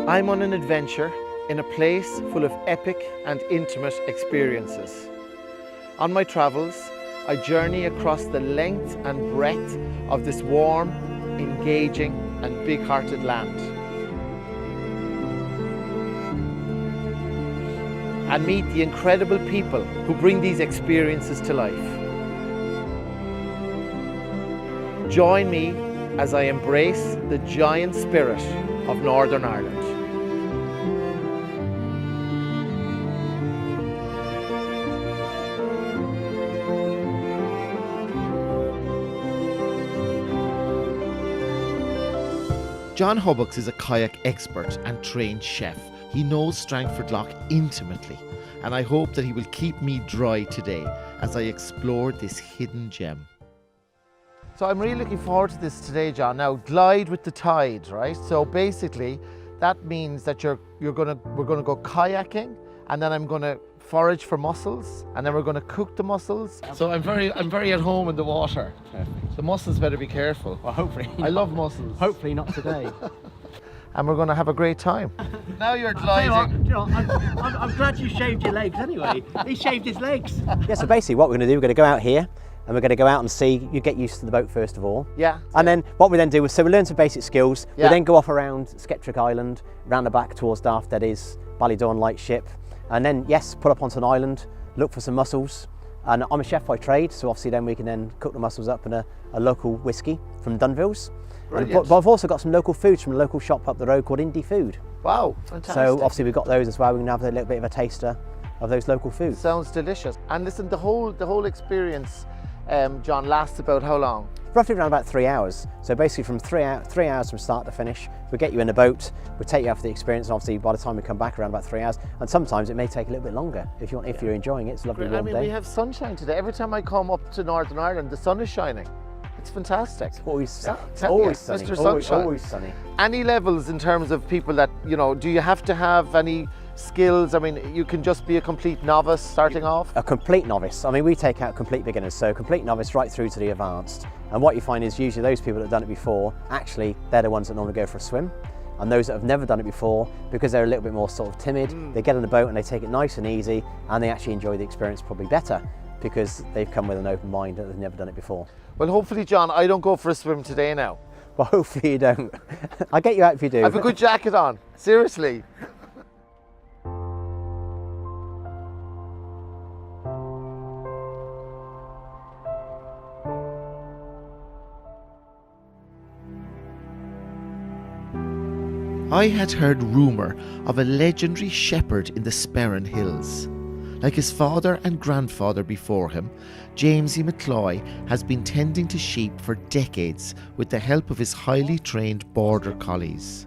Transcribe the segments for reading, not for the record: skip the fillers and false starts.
I'm on an adventure in a place full of epic and intimate experiences. On my travels, I journey across the length and breadth of this warm, engaging and big-hearted land. And meet the incredible people who bring these experiences to life. Join me as I embrace the giant spirit of Northern Ireland. John Hubbocks is a kayak expert and trained chef. He knows Strangford Lough intimately, and I hope that he will keep me dry today as I explore this hidden gem. So I'm really looking forward to this today, John. Now, glide with the tide, right? So basically, that means that we're gonna go kayaking, and then I'm gonna forage for mussels, and then we're gonna cook the mussels. So I'm very at home in the water. Perfect. The mussels better be careful. Well, hopefully. I love mussels. Hopefully not today. And we're going to have a great time. Now you're gliding. I'm glad you shaved your legs anyway. He shaved his legs. Yeah, so basically what we're going to do, we're going to go out here and we're going to go out and see. You get used to the boat first of all. Yeah. And then what we then do is, so we learn some basic skills. Yeah. We then go off around Skeptrick Island, round the back towards Daft, that is Ballydoran Lightship. And then, yes, pull up onto an island, look for some mussels. And I'm a chef by trade, so obviously then we can then cook the mussels up in a local whiskey from Dunville's. But I've also got some local foods from a local shop up the road called Indie Food. Wow, fantastic. So obviously we've got those as well. We can have a little bit of a taster of those local foods. Sounds delicious. And listen, the whole experience, John, lasts about how long? Roughly around about 3 hours. So basically from 3 hours from start to finish, we get you in a boat, we take you out for the experience, and obviously by the time we come back around about 3 hours, and sometimes it may take a little bit longer if you're enjoying it. It's a lovely warm day. We have sunshine today. Every time I come up to Northern Ireland, the sun is shining. It's fantastic. It's always sunny. Mr. Sunshine. Always sunny. Any levels in terms of people that, do you have to have any skills? I mean, you can just be a complete novice starting off? A complete novice. I mean, we take out complete beginners, so complete novice right through to the advanced. And what you find is usually those people that have done it before, actually, they're the ones that normally go for a swim. And those that have never done it before, because they're a little bit more sort of timid, they get on the boat and they take it nice and easy, and they actually enjoy the experience probably better because they've come with an open mind that they've never done it before. Well, hopefully, John, I don't go for a swim today now. Well, hopefully you don't. I'll get you out if you do. I have a good jacket on, seriously. I had heard rumour of a legendary shepherd in the Sperrin Hills. Like his father and grandfather before him, Jameson Mccloy has been tending to sheep for decades with the help of his highly trained border collies.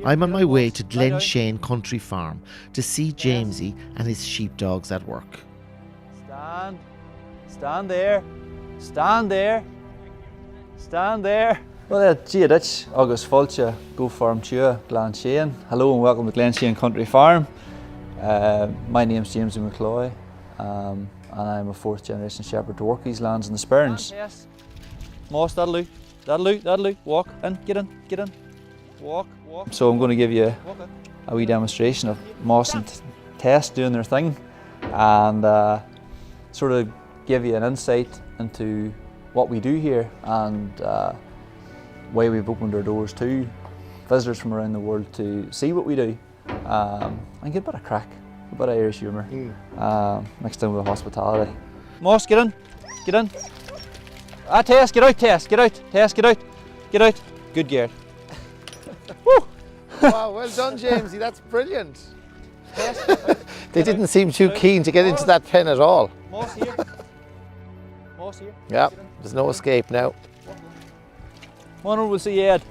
I'm on my way to Glenshane Country Farm to see Jamesy and his sheepdogs at work. Stand there, stand there. Well, Giadich, August Fulcha, go farm Tua, Glenshane. Hello and welcome to Glenshane Country Farm. My name's Jameson Mccloy, and I'm a fourth generation shepherd to work these lands in the Sperrins. Yes. Moss, that'll do. Walk in, get in. Walk. So I'm going to give you a wee demonstration of Moss and Tess doing their thing, and sort of give you an insight into what we do here and why we've opened our doors to visitors from around the world to see what we do. And get a bit of crack, a bit of Irish humour, mixed in with hospitality. Moss, get in. Tess, get out. Tess, get out. Good girl. Woo! Wow, well done, Jamesy, that's brilliant. They didn't seem too keen to get into that pen at all. Moss here. Yeah, there's no escape now. Come on over, we'll see you, Ed.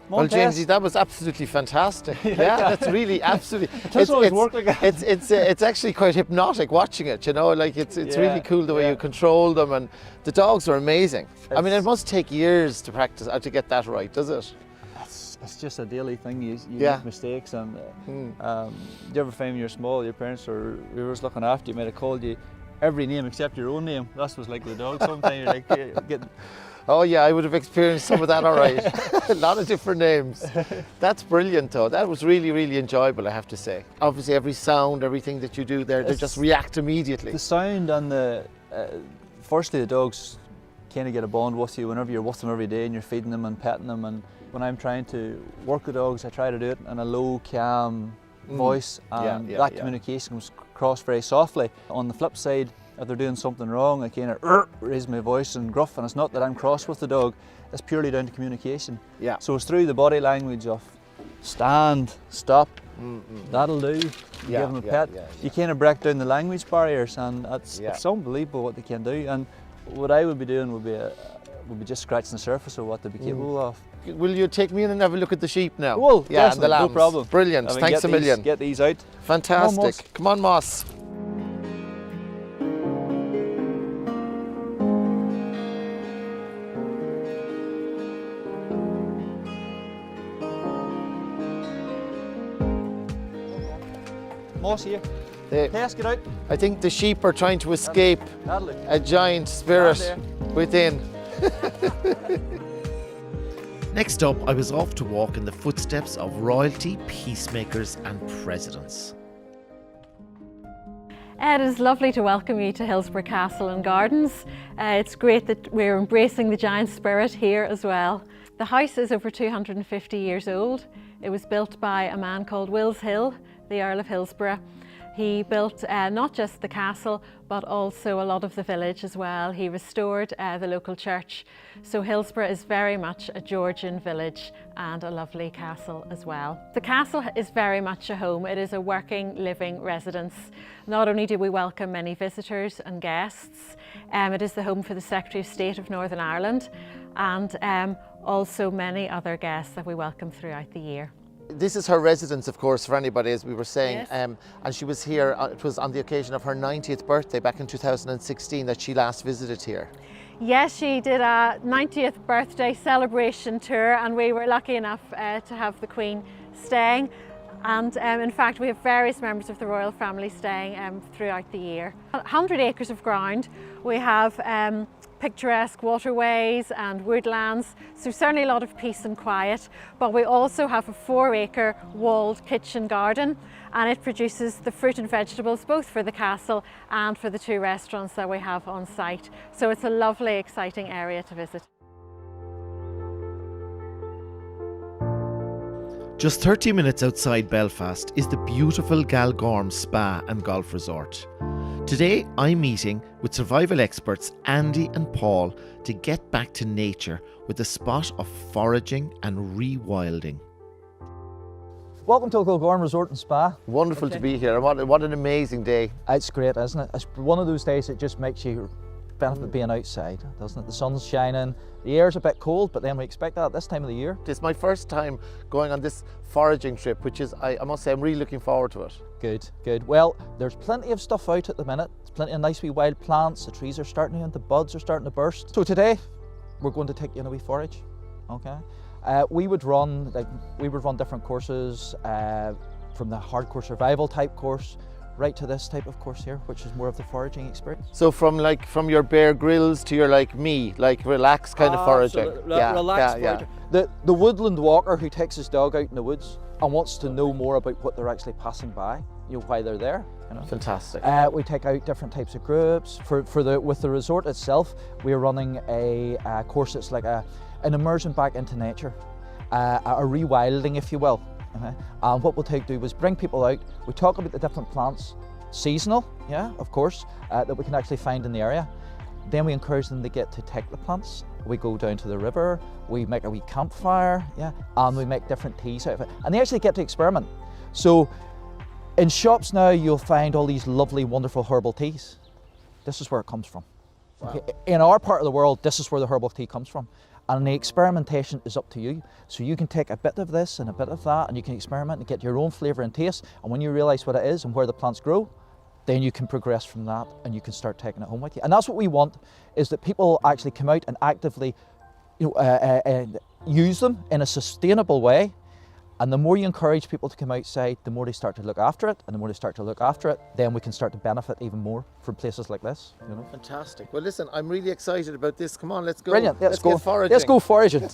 Well, Jamesy, that was absolutely fantastic. Yeah, that's really absolutely. It doesn't always work like that. It's actually quite hypnotic watching it. Like it's really cool the way you control them, and the dogs are amazing. I mean, it must take years to practice to get that right, does it? It's just a daily thing. You make mistakes, and you ever find when you're small, your parents or whoever's looking after you might have called you every name except your own name. That's what's like with the dog. Sometimes you're like getting. Oh yeah, I would have experienced some of that, all right. A lot of different names. That's brilliant though. That was really, really enjoyable, I have to say. Obviously every sound, everything that you do there, they just react immediately. The sound and firstly the dogs kind of get a bond with you whenever you're with them every day and you're feeding them and petting them. And when I'm trying to work the dogs, I try to do it in a low, calm voice, and that communication comes across very softly. On the flip side, if they're doing something wrong, I kind of raise my voice and gruff, and it's not that I'm cross with the dog, it's purely down to communication. Yeah. So it's through the body language of stand, stop, that'll do, give them a pet. You kind of break down the language barriers, and it's unbelievable what they can do. And what I would be doing would be just scratching the surface of what they'd be capable of. Will you take me in and have a look at the sheep now? Well, yeah, and the lambs. No problem. Brilliant, thanks a million. Get these out. Fantastic. Come on, Moss. Moss here. Tess, get out. I think the sheep are trying to escape a giant spirit within. Next up, I was off to walk in the footsteps of royalty, peacemakers and presidents. It is lovely to welcome you to Hillsborough Castle and Gardens. It's great that we're embracing the giant spirit here as well. The house is over 250 years old. It was built by a man called Wills Hill, the Earl of Hillsborough. He built not just the castle, but also a lot of the village as well. He restored the local church. So Hillsborough is very much a Georgian village and a lovely castle as well. The castle is very much a home. It is a working, living residence. Not only do we welcome many visitors and guests, it is the home for the Secretary of State of Northern Ireland, and also many other guests that we welcome throughout the year. This is her residence, of course, for anybody, as we were saying, Yes. and she was here, it was on the occasion of her 90th birthday back in 2016 that she last visited here. Yes, she did a 90th birthday celebration tour, and we were lucky enough to have the Queen staying. And in fact, we have various members of the royal family staying throughout the year. 100 acres of ground. We have picturesque waterways and woodlands, so certainly a lot of peace and quiet. But we also have a 4-acre walled kitchen garden, and it produces the fruit and vegetables both for the castle and for the 2 restaurants that we have on site. So it's a lovely, exciting area to visit. Just 30 minutes outside Belfast is the beautiful Galgorm Spa and Golf Resort. Today I'm meeting with survival experts Andy and Paul to get back to nature with a spot of foraging and rewilding. Welcome to Golgorn Resort and Spa. Wonderful to be here, and what an amazing day. It's great, isn't it? It's one of those days that just makes you benefit being outside, doesn't it? The sun's shining, the air's a bit cold, but then we expect that at this time of the year. It's my first time going on this foraging trip, which is, I must say, I'm really looking forward to it. Good, good. Well, there's plenty of stuff out at the minute. There's plenty of nice wee wild plants. The trees are starting to, the buds are starting to burst. So today, we're going to take you on a wee forage, okay? We would run different courses, from the hardcore survival type course right to this type of course here, which is more of the foraging experience. So from your Bear Grylls to your like relaxed kind of foraging. Relaxed foraging. The woodland walker who takes his dog out in the woods and wants to know more about what they're actually passing by, why they're there. Fantastic. We take out different types of groups. With the resort itself, we're running a course that's like an immersion back into nature, a rewilding, if you will. And what we'll do is bring people out. We talk about the different plants, seasonal, of course, that we can actually find in the area. Then we encourage them to get to take the plants. We go down to the river, we make a wee campfire, and we make different teas out of it. And they actually get to experiment. So in shops now, you'll find all these lovely, wonderful herbal teas. This is where it comes from. Wow. Okay? In our part of the world, this is where the herbal tea comes from. And the experimentation is up to you. So you can take a bit of this and a bit of that, and you can experiment and get your own flavour and taste. And when you realise what it is and where the plants grow, then you can progress from that and you can start taking it home with you. And that's what we want, is that people actually come out and actively use them in a sustainable way, And the more you encourage people to come outside, the more they start to look after it, and the more they start to look after it, then we can start to benefit even more from places like this. You know? Fantastic. Well, listen, I'm really excited about this. Come on, let's go. Brilliant. Let's go get foraging. Let's go foraging.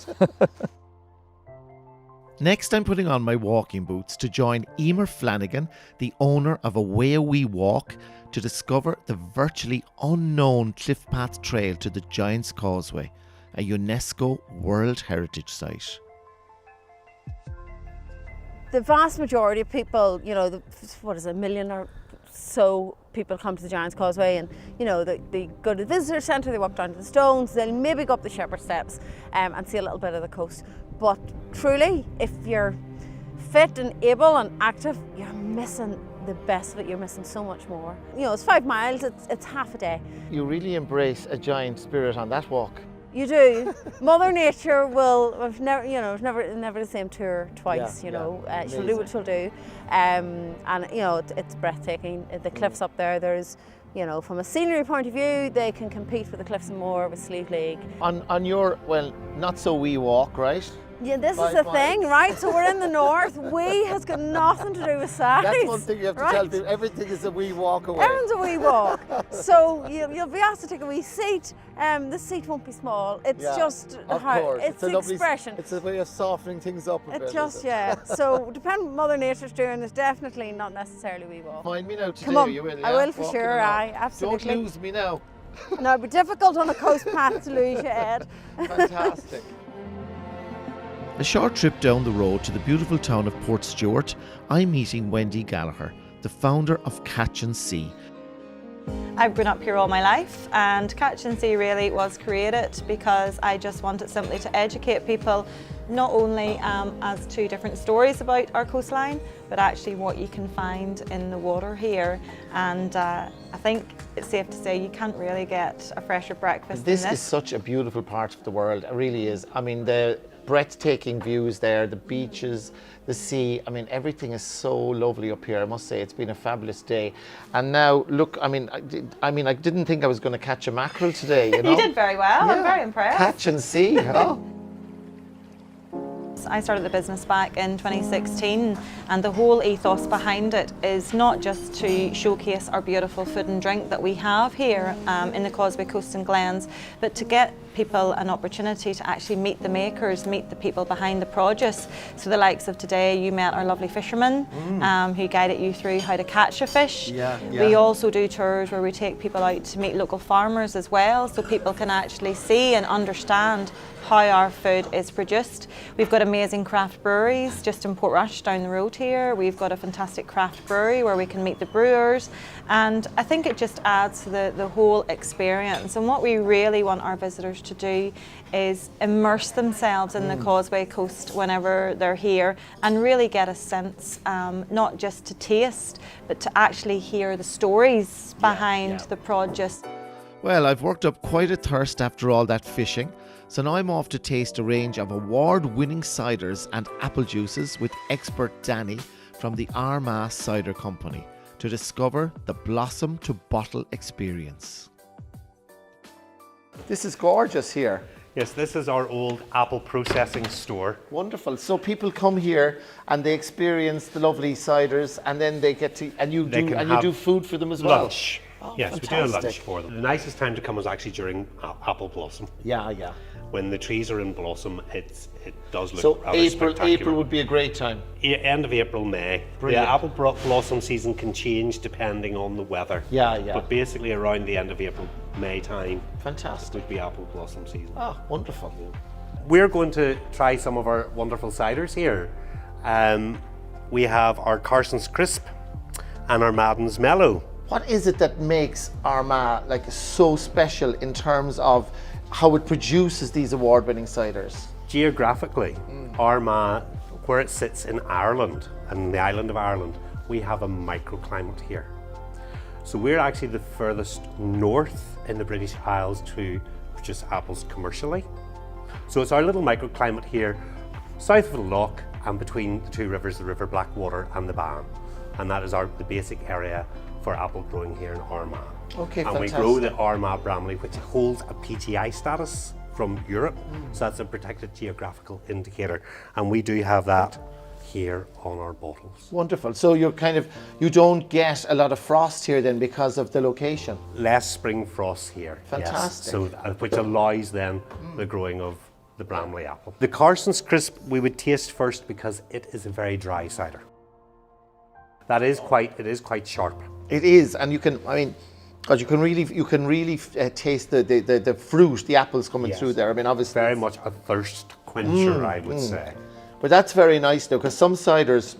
Next, I'm putting on my walking boots to join Emer Flanagan, the owner of Away We Walk, to discover the virtually unknown cliff path trail to the Giants Causeway, a UNESCO World Heritage Site. The vast majority of people, you know, a million or so people come to the Giants Causeway, and you know, they go to the visitor centre, they walk down to the stones, they'll maybe go up the Shepherd Steps and see a little bit of the coast. But truly, if you're fit and able and active, you're missing the best of it. You're missing so much more. You know, it's 5 miles, it's half a day. You really embrace a giant spirit on that walk. You do. Mother Nature it's never the same tour twice, she'll do what she'll do. And, you know, it's breathtaking. The cliffs up there, there's, you know, from a scenery point of view, they can compete with the Cliffs of Moher, with Sleeve League. On your, well, not so wee walk, right? Yeah, this 5 is the miles. thing, right? So we're in the north. Wee has got nothing to do with size. That's one thing you have to tell right? people. Everything is a wee walk away. Everyone's a wee walk. So you'll be asked to take a wee seat. The seat won't be small. It's just of how course. it's a the lovely, expression. It's a way of softening things up a bit. It just, isn't it? yeah. So depending what Mother Nature's doing, it's definitely not necessarily wee walk. Mind me now today, Come on, you will, yeah? I will for Walking sure, along. aye, absolutely. Don't lose me now. No, it'd be difficult on a coast path to lose you, Ed. Fantastic. A short trip down the road to the beautiful town of Portstewart, I'm meeting Wendy Gallagher, the founder of Catch and See. I've grown up here all my life, and Catch and See really was created because I just wanted simply to educate people not only as to different stories about our coastline, but actually what you can find in the water here. And I think it's safe to say you can't really get a fresher breakfast than This this. is such a beautiful part of the world, it really is. I mean, the breathtaking views there, the beaches, the sea, I mean, everything is so lovely up here. I must say, it's been a fabulous day. And now, look, I didn't think I was going to catch a mackerel today, you know? You did very well, I'm Yeah. very impressed. Catch and see, you know? I started the business back in 2016, and the whole ethos behind it is not just to showcase our beautiful food and drink that we have here in the Causeway Coast and Glens, but to get people an opportunity to actually meet the makers, meet the people behind the produce. So the likes of today, you met our lovely fishermen who guided you through how to catch a fish. Yeah. We also do tours where we take people out to meet local farmers as well, so people can actually see and understand how our food is produced. We've got amazing craft breweries just in Portrush down the road here. We've got a fantastic craft brewery where we can meet the brewers, and I think it just adds to the whole experience. And what we really want our visitors to do is immerse themselves in the Causeway Coast whenever they're here and really get a sense, not just to taste, but to actually hear the stories behind the produce. Well, I've worked up quite a thirst after all that fishing, so now I'm off to taste a range of award-winning ciders and apple juices with expert Danny from the Armagh Cider Company to discover the blossom to bottle experience. This is gorgeous here. Yes, this is our old apple processing store. Wonderful. So people come here and they experience the lovely ciders, and then they get to, and you do food for them as well. Lunch. Yes, we do a fantastic. lunch for them. The nicest time to come is actually during apple blossom. Yeah. When the trees are in blossom, it does look So rather April spectacular. would be a great time. End of April, May. Brilliant. The apple blossom season can change depending on the weather. Yeah. But basically around the end of April, May time Fantastic. would be apple blossom season. Ah, wonderful. We're going to try some of our wonderful ciders here. We have our Carson's Crisp and our Madden's Mellow. What is it that makes Armagh like so special in terms of how it produces these award-winning ciders? Geographically, Armagh, where it sits in Ireland and the island of Ireland, we have a microclimate here. So we're actually the furthest north in the British Isles to produce apples commercially. So it's our little microclimate here, south of the loch and between the two rivers, the River Blackwater and the Bann. And that is the basic area for apple growing here in Armagh. Okay, and fantastic. we grow the Armagh Bramley, which holds a PGI status from Europe. So that's a protected geographical indicator. And we do have that here on our bottles. Wonderful. So you don't get a lot of frost here then because of the location. Less spring frost here. Fantastic. Yes. So which allows then the growing of the Bramley apple. The Carson's Crisp we would taste first because it is a very dry cider. It is quite sharp. It is, and you can really taste the fruit, the apples coming through there. I mean, obviously Very much a thirst quencher, I would say. But that's very nice though, because some ciders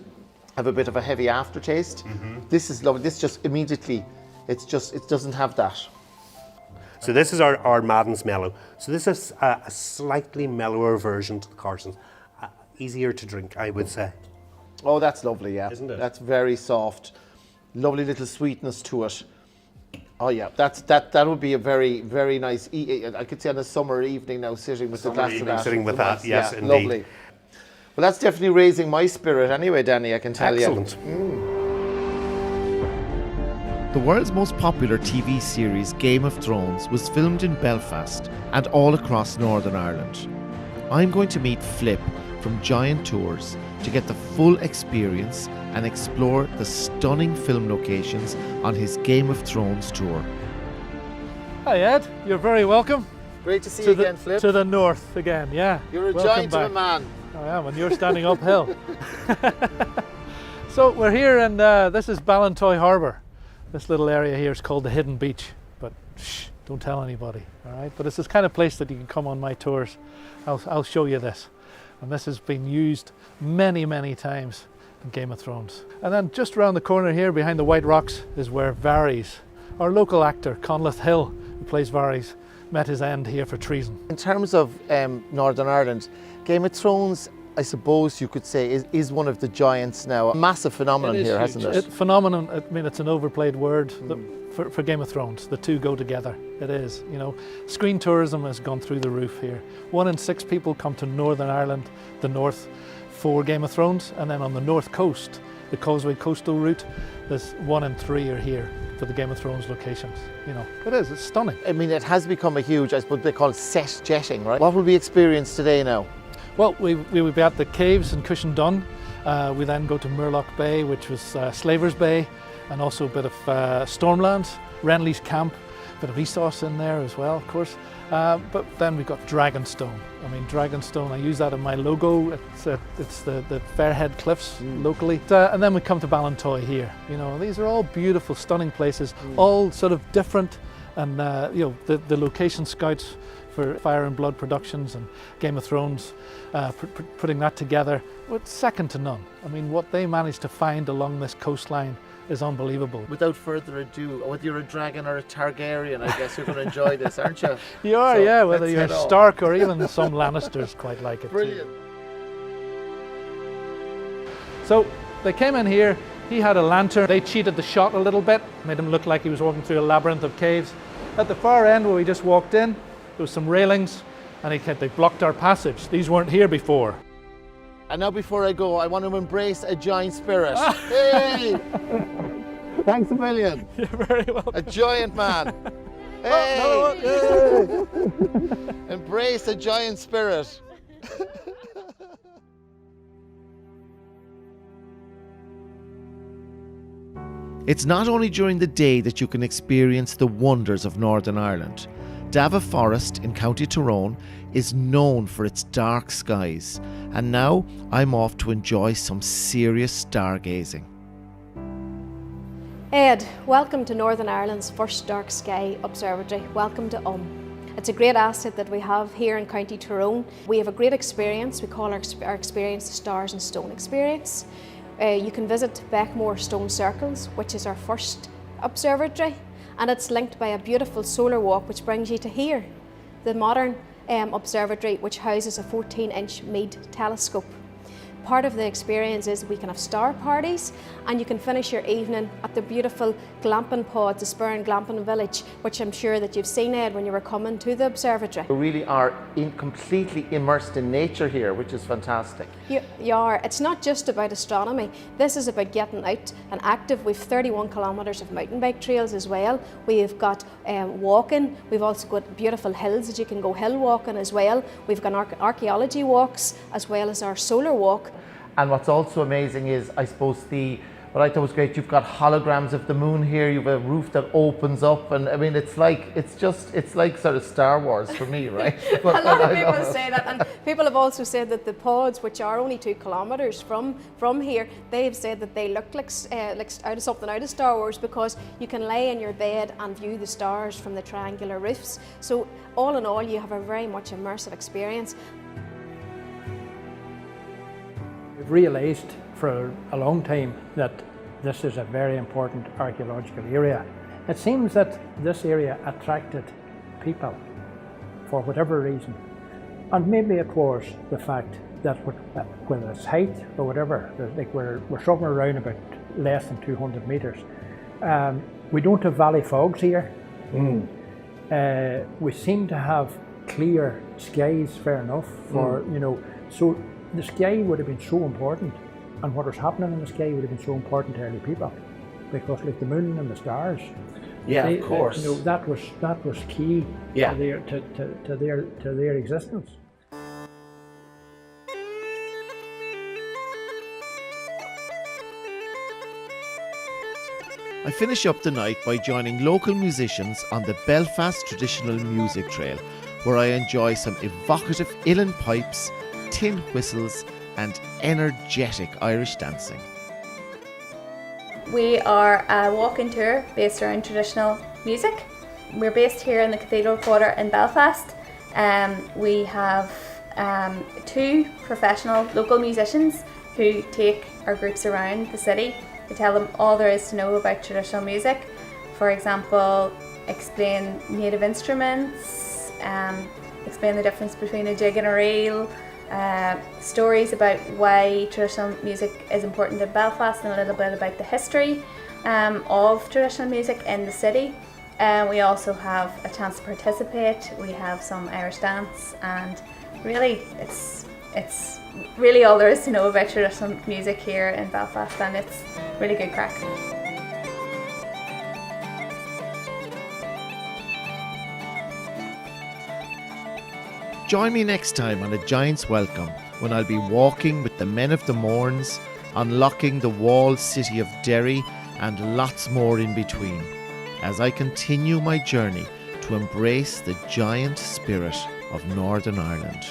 have a bit of a heavy aftertaste. This is lovely. This just immediately, it doesn't have that. So this is our Madden's Mellow. So this is a slightly mellower version to the Carson's. Easier to drink, I would say. Oh, that's lovely, yeah. Isn't it? That's very soft. Lovely little sweetness to it. Oh yeah, that would be a very, very nice, I could say on a summer evening now, sitting with a glass of that. Sitting with that, yes, yeah, indeed. Lovely. Well, that's definitely raising my spirit anyway, Danny, I can tell Excellent. you. The world's most popular TV series, Game of Thrones, was filmed in Belfast and all across Northern Ireland. I'm going to meet Flip from Giant Tours to get the full experience and explore the stunning film locations on his Game of Thrones tour. Hi Ed, you're very welcome. Great to see you again, Flip. To the north again, yeah. You're a Welcome giant back. of a man. I am, and you're standing uphill. So we're here, and this is Ballantoy Harbour. This little area here is called the Hidden Beach, but shh, don't tell anybody, all right? But it's this kind of place that you can come on my tours. I'll show you this. And this has been used many, many times in Game of Thrones. And then just around the corner here, behind the White Rocks, is where Varys, our local actor, Conleth Hill, who plays Varys, met his end here for treason. In terms of Northern Ireland, Game of Thrones, I suppose you could say, is one of the giants now. A massive phenomenon here, hasn't it? Phenomenon, I mean, it's an overplayed word for Game of Thrones. The two go together. It is, you know. Screen tourism has gone through the roof here. 1 in 6 people come to Northern Ireland, the north, for Game of Thrones. And then on the north coast, the Causeway coastal route, there's 1 in 3 are here for the Game of Thrones locations. You know, it's stunning. I mean, it has become a huge, I suppose they call it set jetting, right? What will we experience today now? Well, we will be at the caves in Cushendun. We then go to Murlock Bay, which was Slaver's Bay, and also a bit of Stormlands, Renly's Camp, a bit of Essos in there as well, of course. But then we've got Dragonstone. I mean, Dragonstone, I use that in my logo. It's the Fairhead Cliffs locally. And then we come to Ballantoy here. You know, these are all beautiful, stunning places, all sort of different. And you know, the location scouts for Fire and Blood Productions and Game of Thrones, putting that together, it's second to none. I mean, what they managed to find along this coastline is unbelievable. Without further ado, whether you're a dragon or a Targaryen, I guess you're going to enjoy this, aren't you? You are, So, yeah, whether let's you're head off. Stark or even some Lannisters quite like it. Brilliant. Too. So they came in here, he had a lantern, they cheated the shot a little bit, made him look like he was walking through a labyrinth of caves. At the far end where we just walked in, there was some railings and they blocked our passage. These weren't here before. And now before I go, I want to embrace a giant spirit. Hey! Thanks a million. You're very welcome. A giant man. Hey! Oh, Hey! Embrace a giant spirit. It's not only during the day that you can experience the wonders of Northern Ireland. Dava Forest in County Tyrone is known for its dark skies, and now I'm off to enjoy some serious stargazing. Ed, welcome to Northern Ireland's first Dark Sky Observatory. Welcome to It's a great asset that we have here in County Tyrone. We have a great experience. We call our experience the Stars and Stone experience. You can visit Beckmore Stone Circles, which is our first observatory, and it's linked by a beautiful solar walk which brings you to here, the modern observatory, which houses a 14-inch Meade telescope. Part of the experience is we can have star parties, and you can finish your evening at the beautiful glamping pods, the Spur and Glamping Village, which I'm sure that you've seen, Ed, when you were coming to the observatory. We really are completely immersed in nature here, which is fantastic. You are. It's not just about astronomy. This is about getting out and active. We've 31 kilometres of mountain bike trails as well. We've got walking. We've also got beautiful hills that you can go hill walking as well. We've got archaeology walks as well as our solar walk. And what's also amazing is, I suppose, what I thought was great, you've got holograms of the moon here, you've a roof that opens up, and I mean, it's like sort of Star Wars for me, right? A lot of people say that, and people have also said that the pods, which are only 2 kilometres from here, they've said that they look like out of something out of Star Wars, because you can lay in your bed and view the stars from the triangular roofs. So all in all, you have a very much immersive experience. We've realised for a long time that this is a very important archaeological area. It seems that this area attracted people for whatever reason, and maybe it was the fact that whether it's height or whatever, like we're somewhere around about less than 200 metres. We don't have valley fogs here. We seem to have clear skies, fair enough, for so the sky would have been so important, and what was happening in the sky would have been so important to early people, because like the moon and the stars, of course, that was key to their existence. I finish up the night by joining local musicians on the Belfast Traditional Music Trail, where I enjoy some evocative uilleann pipes, tin whistles and energetic Irish dancing. We are a walking tour based around traditional music. We're based here in the Cathedral Quarter in Belfast. We have 2 professional local musicians who take our groups around the city. We tell them all there is to know about traditional music. For example, explain native instruments, explain the difference between a jig and a reel, stories about why traditional music is important in Belfast, and a little bit about the history of traditional music in the city. We also have a chance to participate. We have some Irish dance, and really it's really all there is to know about traditional music here in Belfast, and it's really good crack. Join me next time on A Giant's Welcome, when I'll be walking with the men of the Mourns, unlocking the walled city of Derry, and lots more in between, as I continue my journey to embrace the giant spirit of Northern Ireland.